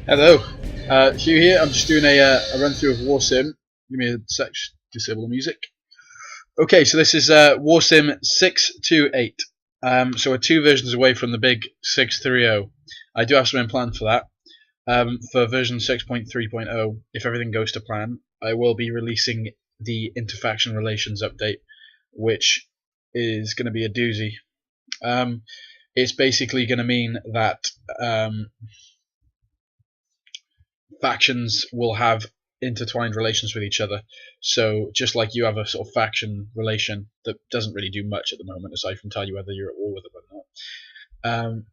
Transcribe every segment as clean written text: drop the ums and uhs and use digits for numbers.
Hello, Hugh here. I'm just doing a run through of Warsim. Give me a sec, disable the music. Okay, so this is Warsim 628. So we're two versions away from the big 630. I do have something planned for that. For version 6.3.0, if everything goes to plan, I will be releasing the interfaction relations update, which is going to be a doozy. It's basically going to mean that factions will have intertwined relations with each other. So just like you have a sort of faction relation that doesn't really do much at the moment, aside from tell you whether you're at war with them or not.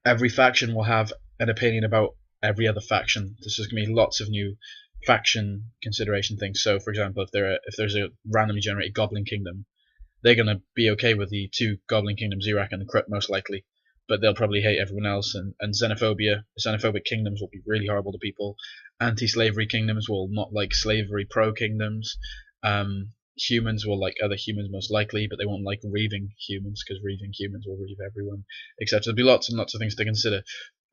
Every faction will have an opinion about every other faction. There's just going to be lots of new faction consideration things. So, for example, if there's a randomly generated Goblin Kingdom, they're going to be okay with the two Goblin Kingdoms, Iraq and the Crypt, most likely, but they'll probably hate everyone else. And xenophobic kingdoms will be really horrible to people. Anti-slavery kingdoms will not like slavery pro kingdoms. Humans will like other humans most likely, but they won't like reaving humans because reaving humans will reave everyone, etc. There'll be lots and lots of things to consider.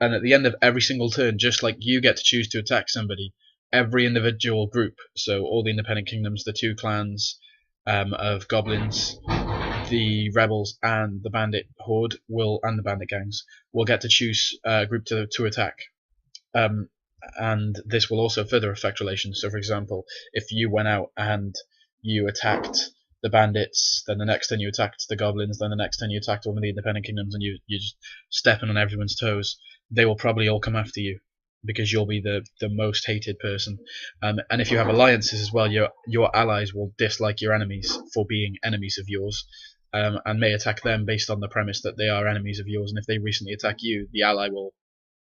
And at the end of every single turn, just like you get to choose to attack somebody, every individual group, so all the independent kingdoms, the two clans of goblins, the rebels, and the bandit horde and the bandit gangs will get to choose a group to attack. And this will also further affect relations. So, for example, if you went out and you attacked the bandits, then the next turn you attacked the goblins, then the next turn you attacked one of the independent kingdoms, and you're just stepping on everyone's toes, they will probably all come after you because you'll be the most hated person. And if you have alliances as well, your allies will dislike your enemies for being enemies of yours, and may attack them based on the premise that they are enemies of yours. And if they recently attack you, the ally will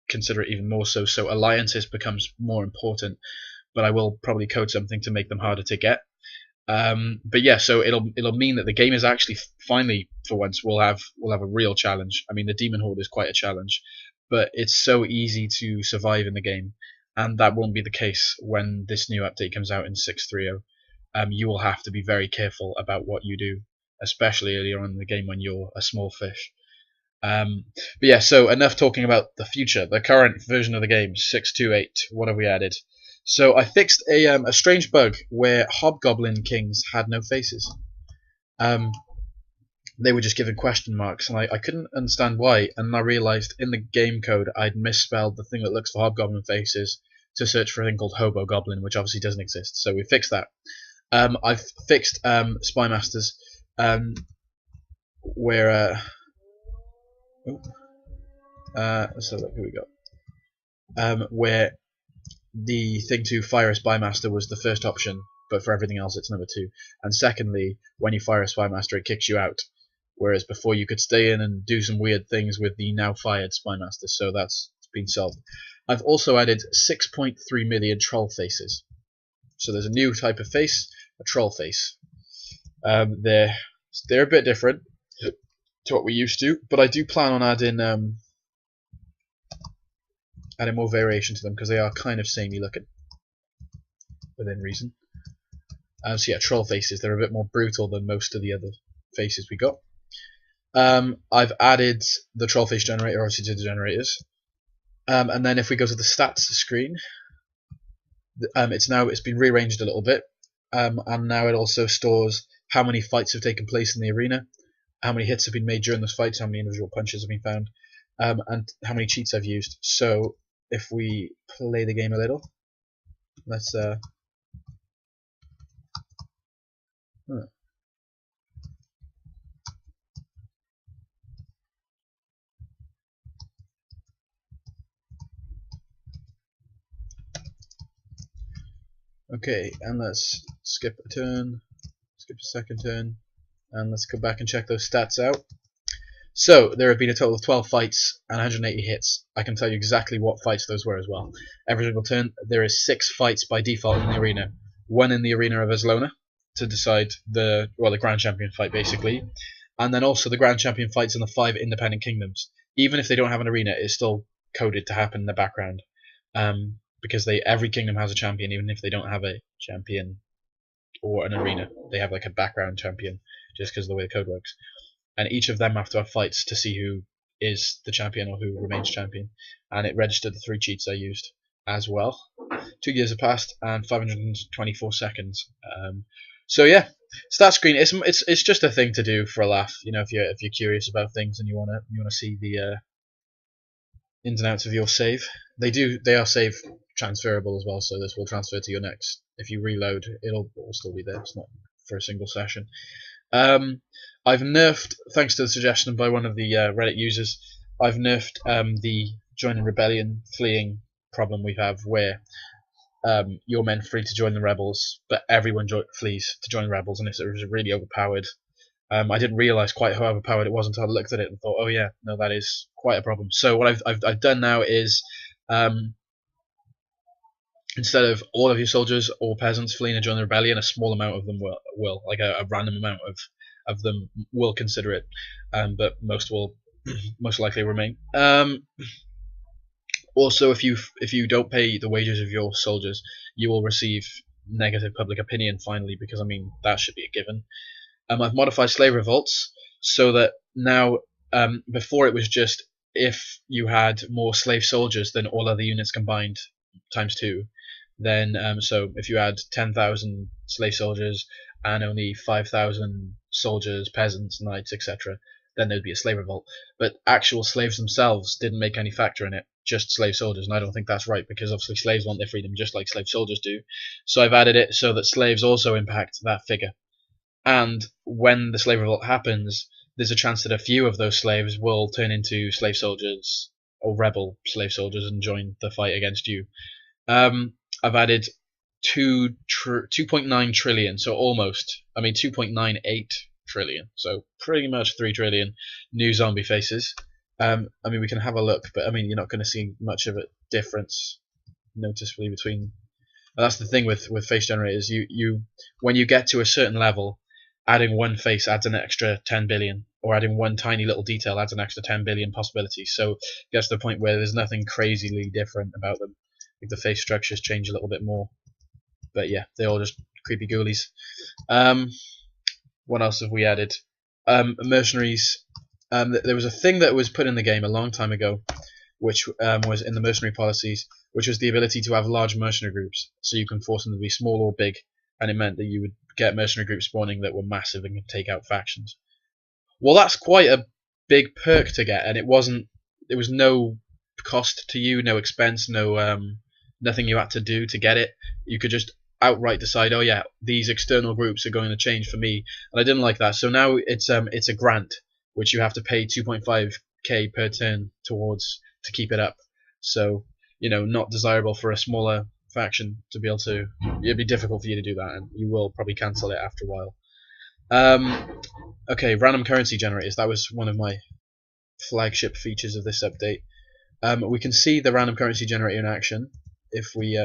consider it even more so. So alliances becomes more important, but I will probably code something to make them harder to get. But yeah, so it'll mean that the game is actually finally, for once, we'll have a real challenge. I mean, the Demon Horde is quite a challenge, but it's so easy to survive in the game, and that won't be the case when this new update comes out in 6.3.0. You will have to be very careful about what you do, especially earlier on in the game when you're a small fish. But yeah, so enough talking about the future. The current version of the game, 6.2.8. What have we added? So I fixed a strange bug where Hobgoblin kings had no faces. They were just given question marks, and I couldn't understand why. And I realised in the game code I'd misspelled the thing that looks for Hobgoblin faces to search for a thing called Hobogoblin, which obviously doesn't exist. So we fixed that. I've fixed spymasters, where let's have a look. Here we go. Where the thing to fire a spymaster was the first option, but for everything else it's number 2. And secondly, when you fire a spymaster, it kicks you out, whereas before you could stay in and do some weird things with the now fired spymaster. So that's been solved. I've also added 6.3 million troll faces. So there's a new type of face, a troll face. They're a bit different to what we used to, but I do plan on adding more variation to them because they are kind of samey looking within reason. So yeah, troll faces, they're a bit more brutal than most of the other faces we got. I've added the troll face generator obviously to the generators, and then if we go to the stats screen, it's been rearranged a little bit, and now it also stores how many fights have taken place in the arena, how many hits have been made during those fights, how many individual punches have been found, and how many cheats I've used. So if we play the game a little, let's okay, and let's skip a turn, skip a second turn, and let's go back and check those stats out. So there have been a total of 12 fights and 180 hits. I can tell you exactly what fights those were as well. Every single turn, there is 6 fights by default in the arena. 1 in the arena of Aslona to decide the Grand Champion fight basically, and then also the Grand Champion fights in the 5 independent kingdoms. Even if they don't have an arena, it's still coded to happen in the background, because every kingdom has a champion, even if they don't have a champion or an arena. They have like a background champion just because of the way the code works. And each of them have to have fights to see who is the champion or who remains champion, and it registered the 3 cheats I used as well. 2 years have passed and 524 seconds. So yeah, start screen. It's just a thing to do for a laugh. You know, if you're curious about things and you wanna see the ins and outs of your save. They are save transferable as well, so this will transfer to your next. If you reload, it'll still be there. It's not for a single session. I've nerfed, thanks to the suggestion by one of the Reddit users, I've nerfed the joining rebellion fleeing problem we have, where you're meant free to join the rebels, but everyone flees to join the rebels, and it's really overpowered. I didn't realise quite how overpowered it was until I looked at it and thought, oh yeah, no, that is quite a problem. So what I've done now is, instead of all of your soldiers or peasants fleeing to join the rebellion, a small amount of them will like a random amount of them will consider it, but most will most likely remain. Also, if you don't pay the wages of your soldiers, you will receive negative public opinion finally, because I mean that should be a given. I've modified slave revolts so that now, before it was just if you had more slave soldiers than all other units combined times 2, then so if you had 10,000 slave soldiers and only 5,000 soldiers, peasants, knights, etc., then there'd be a slave revolt. But actual slaves themselves didn't make any factor in it, just slave soldiers, and I don't think that's right, because obviously slaves want their freedom just like slave soldiers do. So I've added it so that slaves also impact that figure. And when the slave revolt happens, there's a chance that a few of those slaves will turn into slave soldiers or rebel slave soldiers and join the fight against you. I've added 2.9 trillion, so almost, I mean 2.98 trillion, so pretty much 3 trillion new zombie faces. I mean, we can have a look, but I mean, you're not going to see much of a difference noticeably between. That's the thing with face generators. You when you get to a certain level, adding one face adds an extra 10 billion, or adding one tiny little detail adds an extra 10 billion possibilities. So it gets to the point where there's nothing crazily different about them. Like the face structures change a little bit more, but yeah, they're all just creepy ghoulies. What else have we added? Mercenaries. There was a thing that was put in the game a long time ago, which was in the mercenary policies, which was the ability to have large mercenary groups, so you can force them to be small or big, and it meant that you would get mercenary groups spawning that were massive and could take out factions. Well, that's quite a big perk to get, and it was no cost to you, no expense, no nothing you had to do to get it. You could just outright decide, oh yeah, these external groups are going to change for me, and I didn't like that. So now it's a grant which you have to pay 2.5k per turn towards to keep it up. So, you know, not desirable for a smaller faction to be able to. It'd be difficult for you to do that, and you will probably cancel it after a while. Okay, random currency generators. That was one of my flagship features of this update. We can see the random currency generator in action if we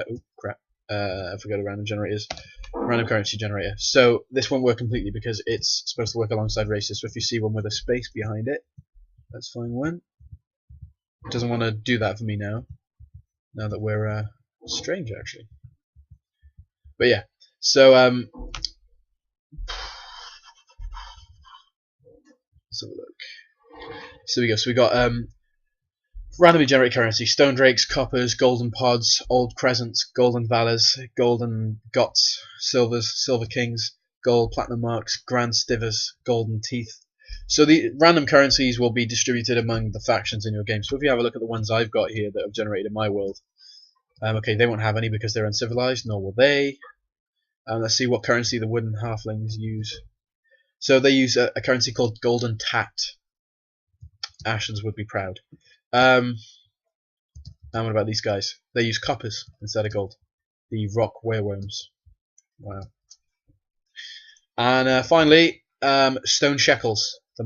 if we go to random generators, random currency generator. So this won't work completely because it's supposed to work alongside races. So if you see one with a space behind it, let's find one. It doesn't want to do that for me now. Now that we're strange actually. But yeah, so let's have a look. So we got randomly generated currency: stone drakes, coppers, golden pods, old crescents, golden valors, golden gots, silvers, silver kings, gold platinum marks, grand stivers, golden teeth. So the random currencies will be distributed among the factions in your game. So if you have a look at the ones I've got here that have generated in my world, okay, they won't have any because they're uncivilized, nor will they. Let's see what currency the wooden halflings use. So they use a currency called golden tat. Ashens would be proud. And what about these guys? They use coppers instead of gold. The rock wereworms. Wow. And finally, stone shekels, the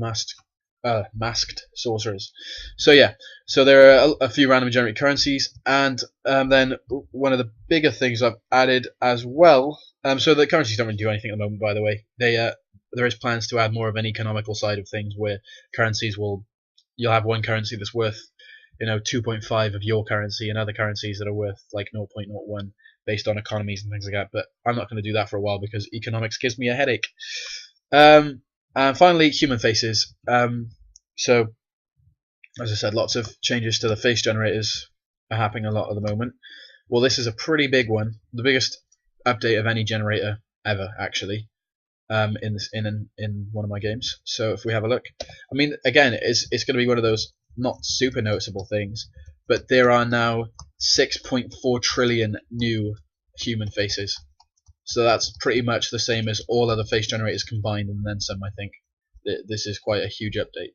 masked sorcerers. So yeah, so there are a few random generated currencies, and then one of the bigger things I've added as well. So the currencies don't really do anything at the moment, by the way. There is plans to add more of an economical side of things, where currencies you'll have one currency that's worth, you know, 2.5 of your currency, and other currencies that are worth like 0.01 based on economies and things like that. But I'm not going to do that for a while because economics gives me a headache. And finally, human faces. So As I said, lots of changes to the face generators are happening a lot at the moment. Well, this is a pretty big one, the biggest update of any generator ever, actually, in one of my games. So if we have a look, I mean, again, it's going to be one of those not super noticeable things, but there are now 6.4 trillion new human faces. So that's pretty much the same as all other face generators combined, and then some. I think this is quite a huge update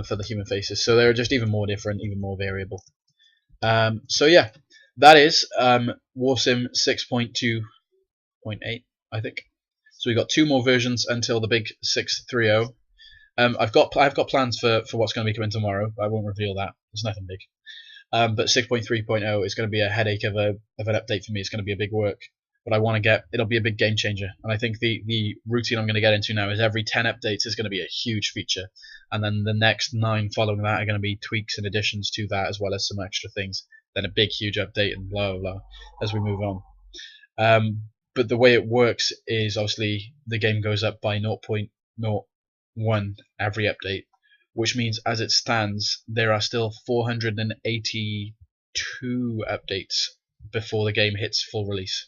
for the human faces. So they're just even more different, even more variable. So yeah, that is Warsim 6.2.8, I think. So we've got 2 more versions until the big 6.3.0. I've got plans for what's going to be coming tomorrow. I won't reveal that. It's nothing big. But 6.3.0 is going to be a headache of an update for me. It's going to be a big work. But I want to get, it'll be a big game changer. And I think the routine I'm going to get into now is every 10 updates is going to be a huge feature. And then the next 9 following that are going to be tweaks and additions to that, as well as some extra things. Then a big, huge update and blah, blah, blah, as we move on. But the way it works is obviously the game goes up by 0.01 every update, which means as it stands, there are still 482 updates before the game hits full release.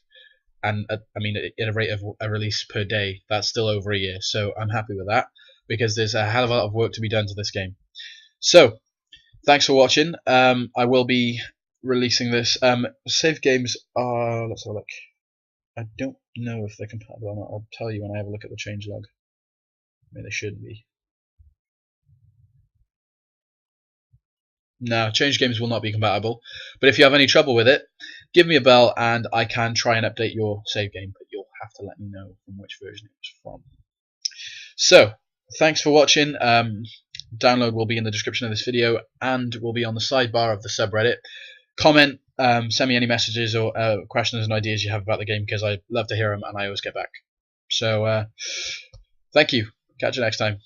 And I mean, at a rate of a release per day, that's still over a year. So I'm happy with that, because there's a hell of a lot of work to be done to this game. So thanks for watching. I will be releasing this. Save games are, let's have a look. I don't know if they're compatible or not. I'll tell you when I have a look at the changelog. I mean, they shouldn't be. No, change games will not be compatible. But if you have any trouble with it, give me a bell and I can try and update your save game. But you'll have to let me know from which version it was from. So, thanks for watching. Download will be in the description of this video and will be on the sidebar of the subreddit. Comment, send me any messages or questions and ideas you have about the game, because I love to hear them and I always get back. So, thank you. Catch you next time.